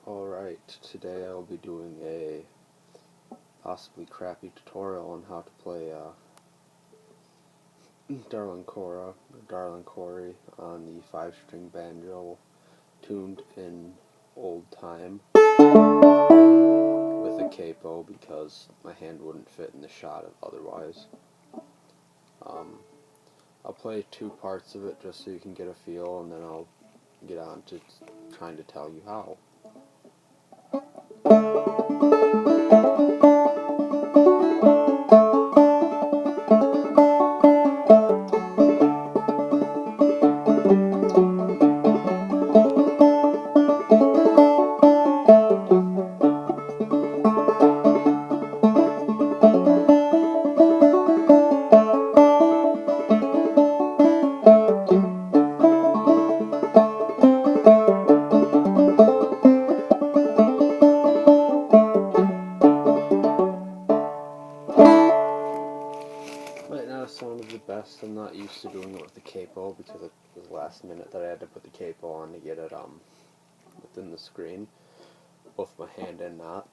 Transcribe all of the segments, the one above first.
Alright, today I'll be doing a possibly crappy tutorial on how to play Darlin Cora, or Darlin Cora on the 5-string banjo tuned in old time with a capo because my hand wouldn't fit in the shot otherwise. I'll play 2 parts of it just so you can get a feel, and then I'll get on to trying to tell you how. Might not have sounded the best. I'm not used to doing it with the capo because it was last minute that I had to put the capo on to get it within the screen, both my hand and knot.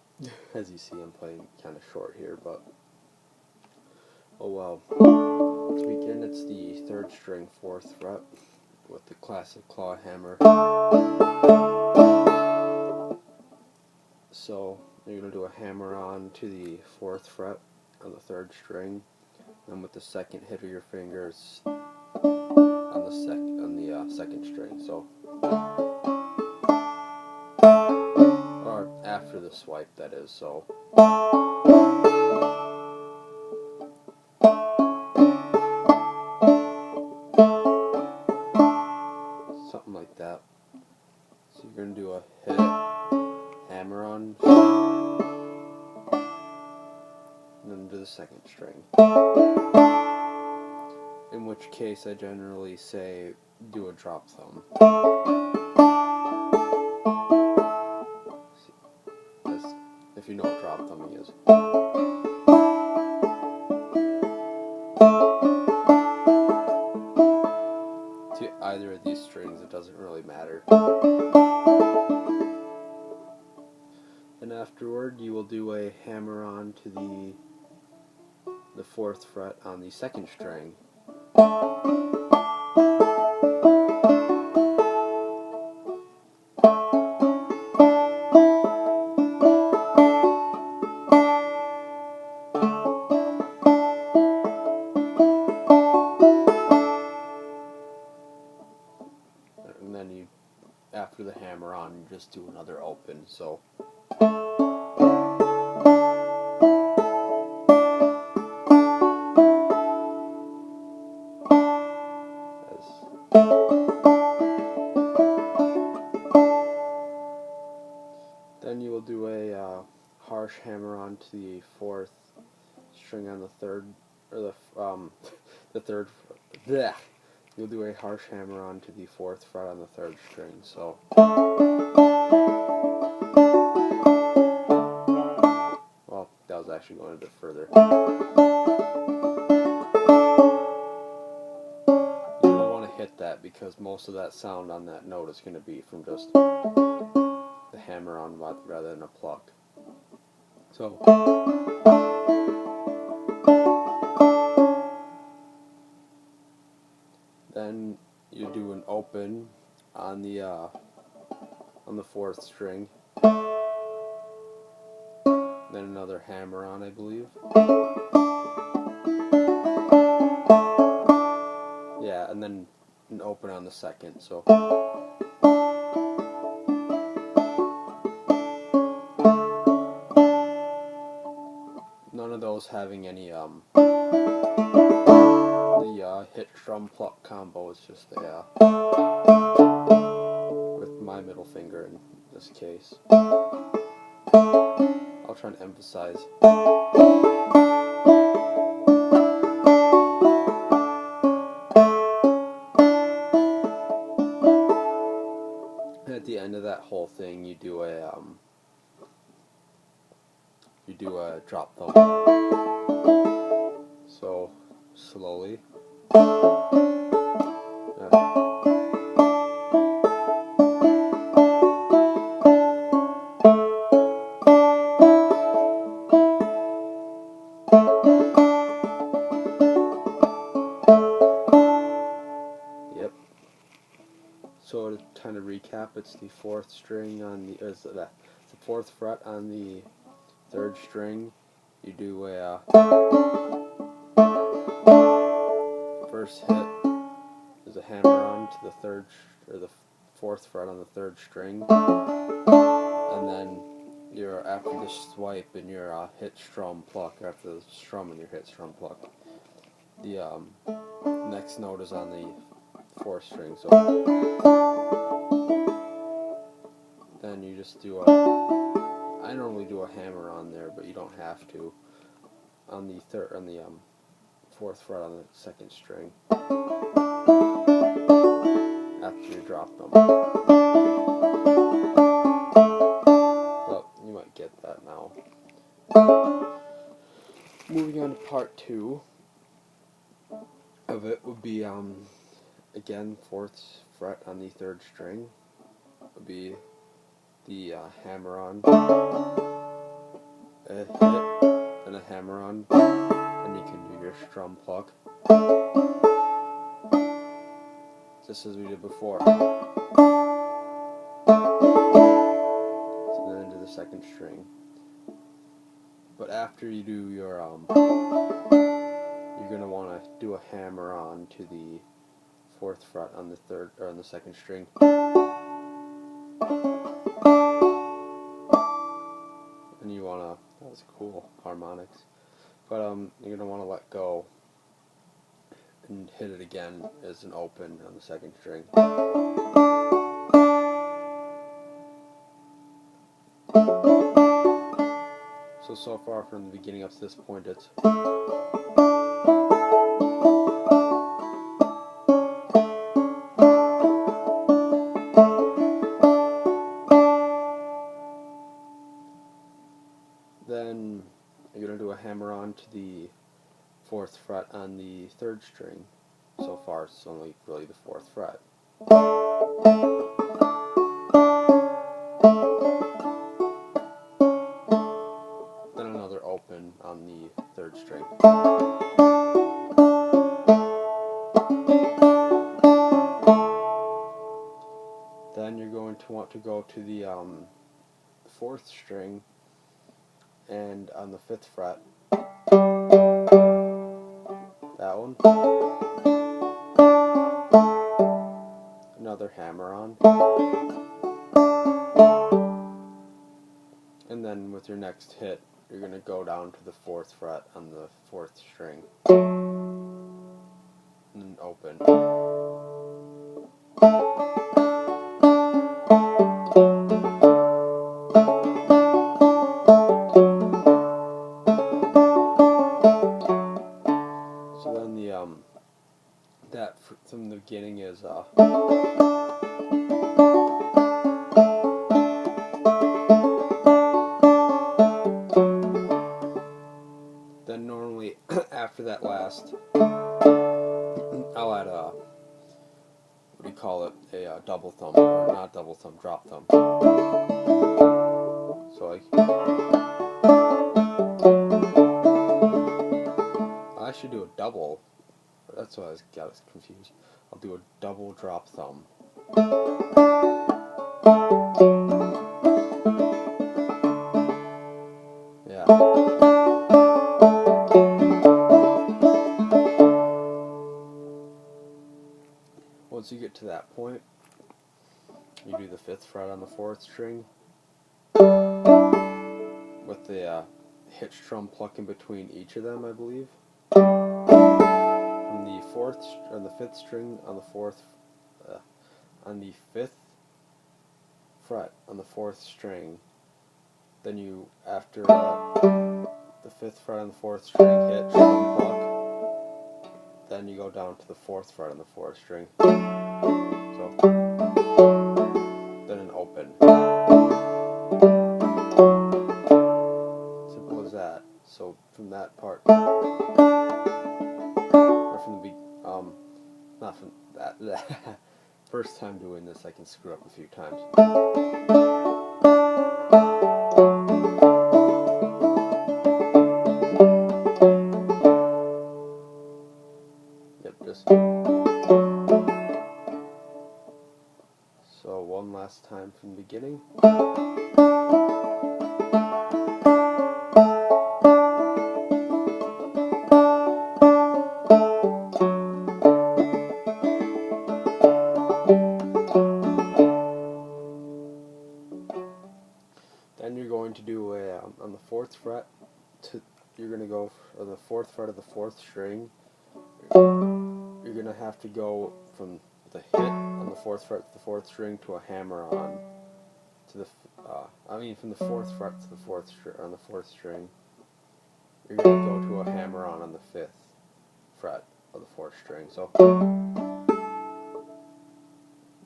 As you see, I'm playing kind of short here, but oh well. To begin, it's the 3rd string, 4th fret with the classic claw hammer. So you're going to do a hammer on to the 4th fret on the 3rd string, and with the 2nd hit of your fingers on the 2nd string. So, or after the swipe, that is. So. Something like that. So you're going to do a hit, hammer on, and then do the 2nd string. In which case I generally say do a drop thumb. If you know what drop thumbing is. To either of these strings, it doesn't really matter. Then afterward, you will do a hammer on to the 4th fret on the 2nd string. And then you, after the hammer on, you just do another open. So. Then you will do a harsh hammer on to the 4th string on the 3rd, or the 3rd. Bleh. You'll do a harsh hammer on to the 4th fret on the 3rd string. So. Well, that was actually going a bit further. You don't want to hit that because most of that sound on that note is going to be from just the hammer on rather than a pluck. So. Then you do an open on the 4th string. Then another hammer on, I believe. Yeah, and then an open on the 2nd. So. None of those having any the hit strum pluck combo. It's just a with my middle finger in this case. I'll try and emphasize. And at the end of that whole thing, you do a drop thumb. So slowly. snap, it's the fourth string on the the fourth fret on the third string. You do a first hit is a hammer on to the third or the fourth fret on the third string, and then you're after the swipe and your hit strum pluck after the strum and your hit strum pluck. The next note is on the fourth string, so then you just do I normally do a hammer on there, but you don't have to. On the fourth fret on the second string after you drop them. But you might get that now. Moving on to part 2 of it would be again fourth fret on the third string would be the hammer on, a hit, and a hammer on, and you can do your strum pluck, just as we did before. So then into the second string. But after you do your you're gonna want to do a hammer on to the fourth fret on the third or on the second string. And you wanna, that was cool, harmonics. But you're gonna want to let go and hit it again as an open on the second string. So far from the beginning up to this point, it's then you're going to do a hammer on to the fourth fret on the third string. So far it's only really the fourth fret. Then another open on the third string. Then you're going to want to go to the fourth string, and on the fifth fret, that one, another hammer on, and then with your next hit you're going to go down to the fourth fret on the fourth string and open. So then the that from the beginning is then normally after that last I'll add a, what do you call it, a double thumb, or not double thumb, drop thumb. So like, I should do a double, that's why I got confused. I'll do a double drop thumb. Yeah. Once you get to that point, you do the fifth fret on the fourth string with the hit strum pluck in between each of them, I believe. From the fourth or the fifth string on the fourth, on the fifth fret on the fourth string. Then you, after the fifth fret on the fourth string, hit strum pluck. Then you go down to the fourth fret on the fourth string. So then an open. Simple as that. So from that part, or from the not from that. First time doing this, I can screw up a few times. Yep, just so one last time from the beginning. Then you're going to do a on the 4th fret. You're going to go on the 4th fret of the 4th string. You're going to have to go from the hit on the 4th fret to the 4th string to a hammer on to the from the 4th fret to the 4th on the 4th string. You're going to go to a hammer on the 5th fret of the 4th string. So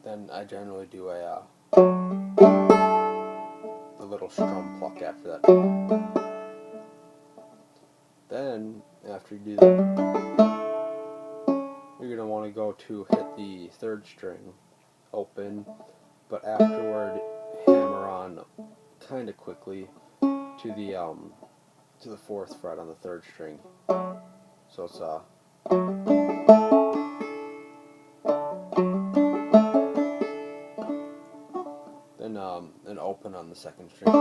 then I generally do a little strum pluck after that. Then after you do that, you're going to want to go to hit the 3rd string open, but afterward hammer on kind of quickly to the 4th fret on the 3rd string. So it's then open on the 2nd string.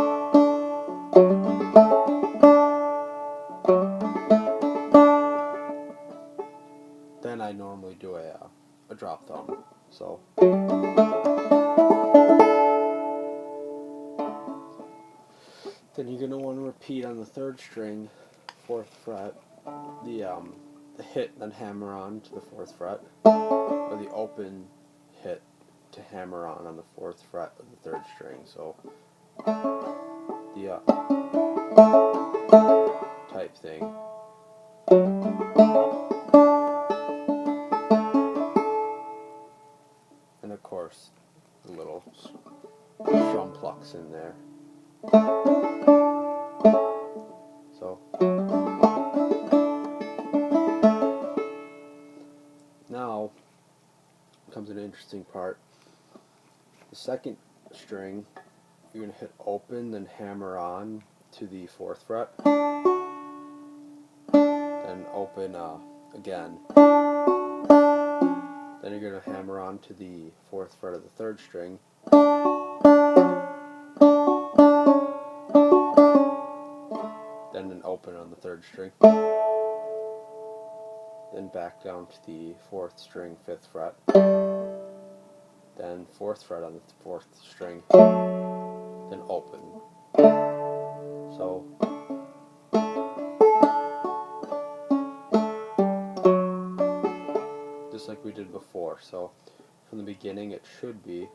Then I normally do a drop thumb. So then you're gonna want to repeat on the 3rd string, 4th fret, the hit, then hammer on to the 4th fret, or the open hit to hammer on the 4th fret of the 3rd string. So the type thing. And of course, the little strum plucks in there. So now comes an interesting part. The 2nd string, you're going to hit open, then hammer on to the 4th fret, then open again. Then you're going to hammer on to the 4th fret of the 3rd string, then an open on the 3rd string, then back down to the 4th string, 5th fret, then 4th fret on the 4th string, then open. So just like we did before. So from the beginning it should be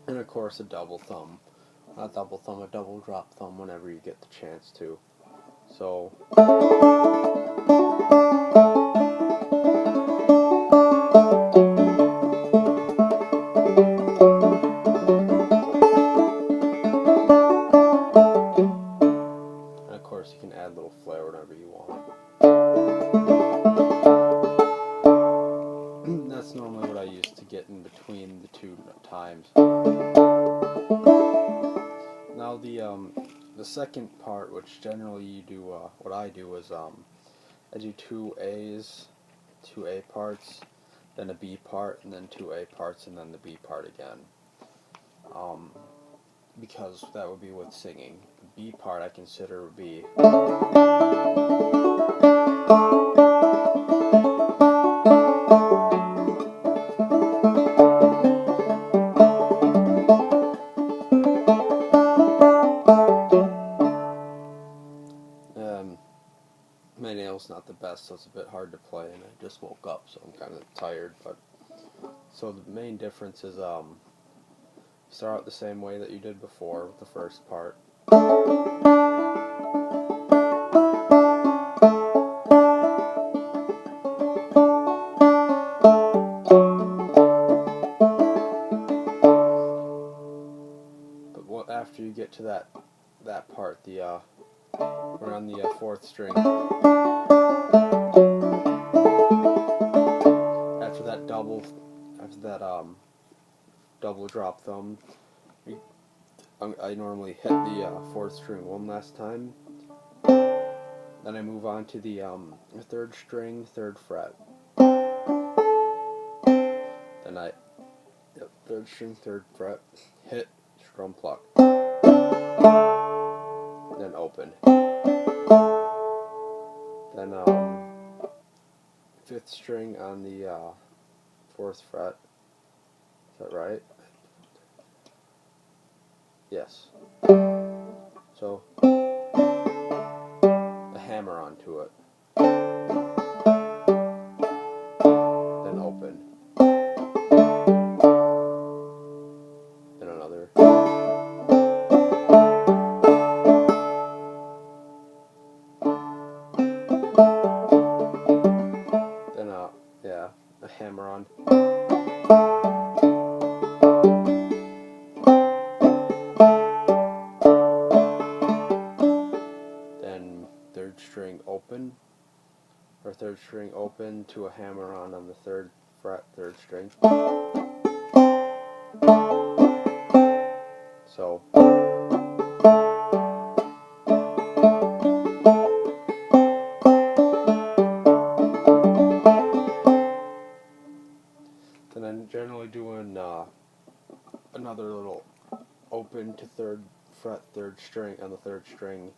and of course a double thumb. Not double thumb, a double drop thumb whenever you get the chance to. So and of course you can add a little flair whenever you want. That's normally what I use to get in between the 2 times. Now the second part, which generally you do, what I do is I do 2 A's, 2 A parts, then a B part, and then 2 A parts, and then the B part again. Because that would be with singing. The B part I consider would be my nail's not the best, so it's a bit hard to play, and I just woke up, so I'm kind of tired. But so the main difference is start out the same way that you did before with the first part. But after you get to that part, we're on the 4th string. that double drop thumb, I normally hit the fourth string one last time. Then I move on to the third string, third fret. Then third string, third fret, hit, strum pluck. Then open. Then fifth string on the fourth fret. Is that right? Yes. So a hammer onto it. Then open. Then another. Then a hammer on. Then third string open, or third string open to a hammer on the third fret, third string. So then I'm generally doing another little open to third fret, third string on the third string,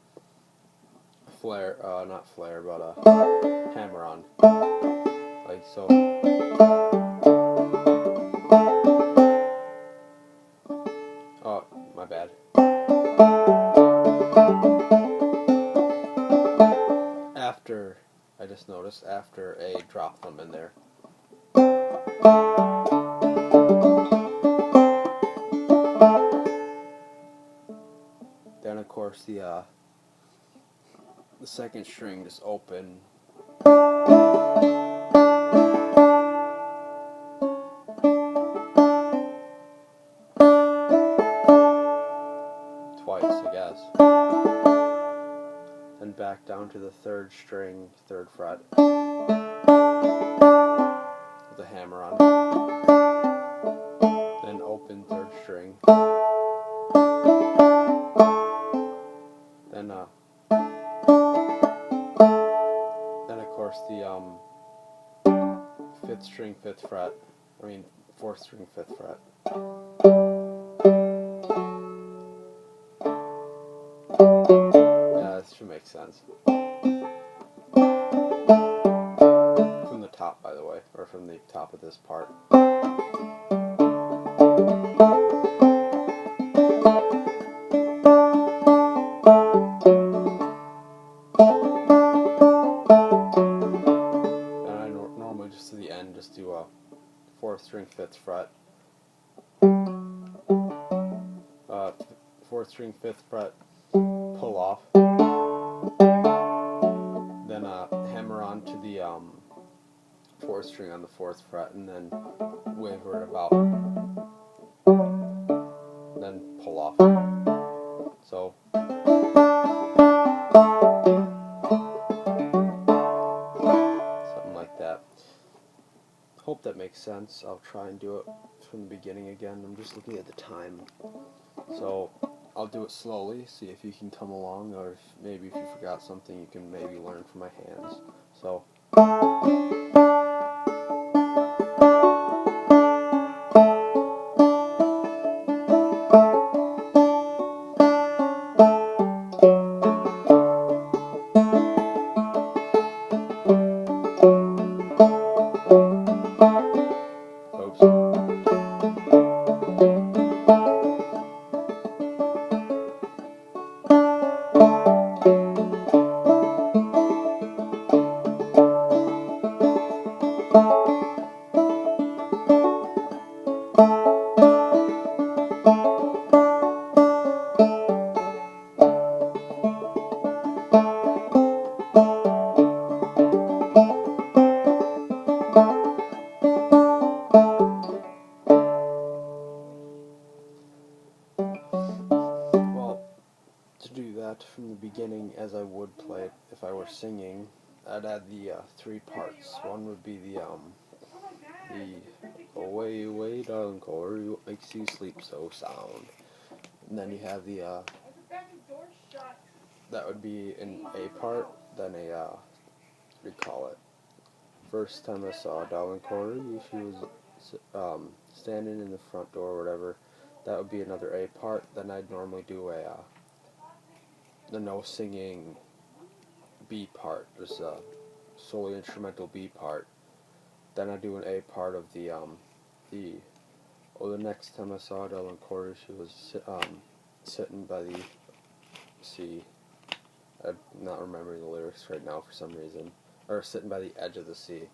flare, not flare, but hammer on, like so. Oh, my bad. After, I just noticed, after a drop thumb in there. Then of course the second string just open. Twice, I guess. Then back down to the third string, third fret, with a hammer on. Then open third string. Then of course the fifth string, fifth fret. I mean fourth string, fifth fret. Yeah, this should make sense. From the top, by the way, or from the top of this part. Just to the end, just do a fourth string, fifth fret, fourth string, fifth fret, pull off, then hammer on to the fourth string on the fourth fret, and then waver it about, then pull off. So something like that. Hope that makes sense. I'll try and do it from the beginning again. I'm just looking at the time. So I'll do it slowly, see if you can come along, or if you forgot something you can maybe learn from my hands. So from the beginning, as I would play it if I were singing, I'd add the three parts. One would be the way, way, darling Cora, what makes you sleep so sound? And then you have the, that would be an A part, then a, what do you call it? First time I saw Darlin Cora, she was standing in the front door or whatever. That would be another A part. Then I'd normally do the no singing B part. There's a solely instrumental B part. Then I do an A part of the next time I saw Darlin Cora, she was sitting by the sea. I'm not remembering the lyrics right now for some reason. Or sitting by the edge of the sea.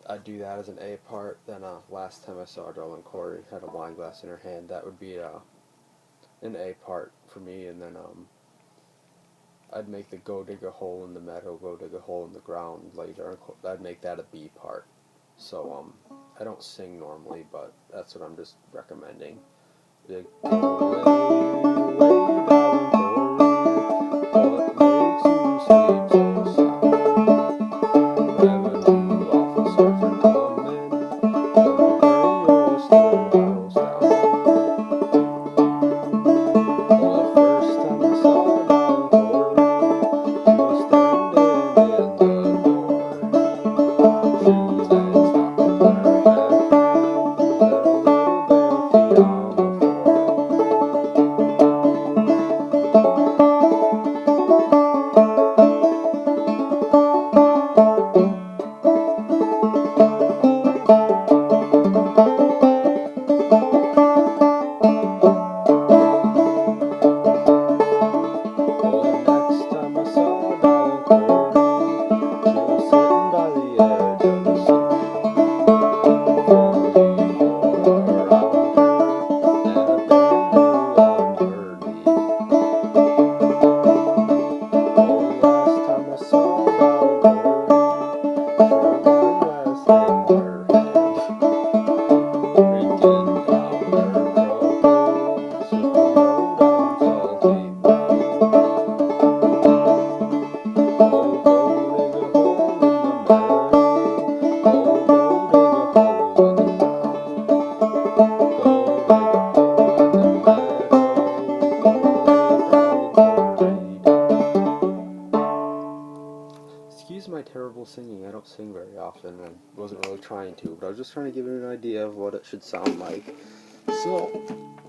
I'd do that as an A part. Then last time I saw Darlin Cora had a wine glass in her hand. That would be an A part for me. And then I'd make the go dig a hole in the meadow, go dig a hole in the ground later. I'd make that a B part. So I don't sing normally, but that's what I'm just recommending. The go away, way, darling Cora, what makes you sleep so sound? Revenue officers are coming, gonna burn your still house down. Oh, the first time I saw Darlin Cora, she was standing in the door. Shoes and stockings in her hands, and a little bare feet on the Oh, the next time I saw Darlin Cora, she was sitting by the edge of the sea. 44 around her, and a banjo on her knee. Oh, the last time I saw Darlin Cora, she had a wine glass in her hand, drinking down her troubles with a low-down salty man. Oh, go dig a hole in the meadow. Oh, go dig a hole in the ground. Go dig a hole in the meadow. Go lay Darlin Cora. Excuse my terrible singing. I don't sing very often. I wasn't really trying to, but I was just trying to give you an idea of what it should sound like. So,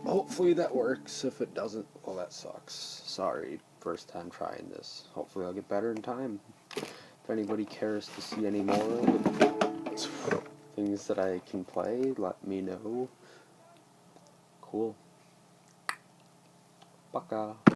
hopefully that works. If it doesn't, well, that sucks. Sorry, first time trying this. Hopefully I'll get better in time. If anybody cares to see any more things that I can play, let me know. Cool. Baka.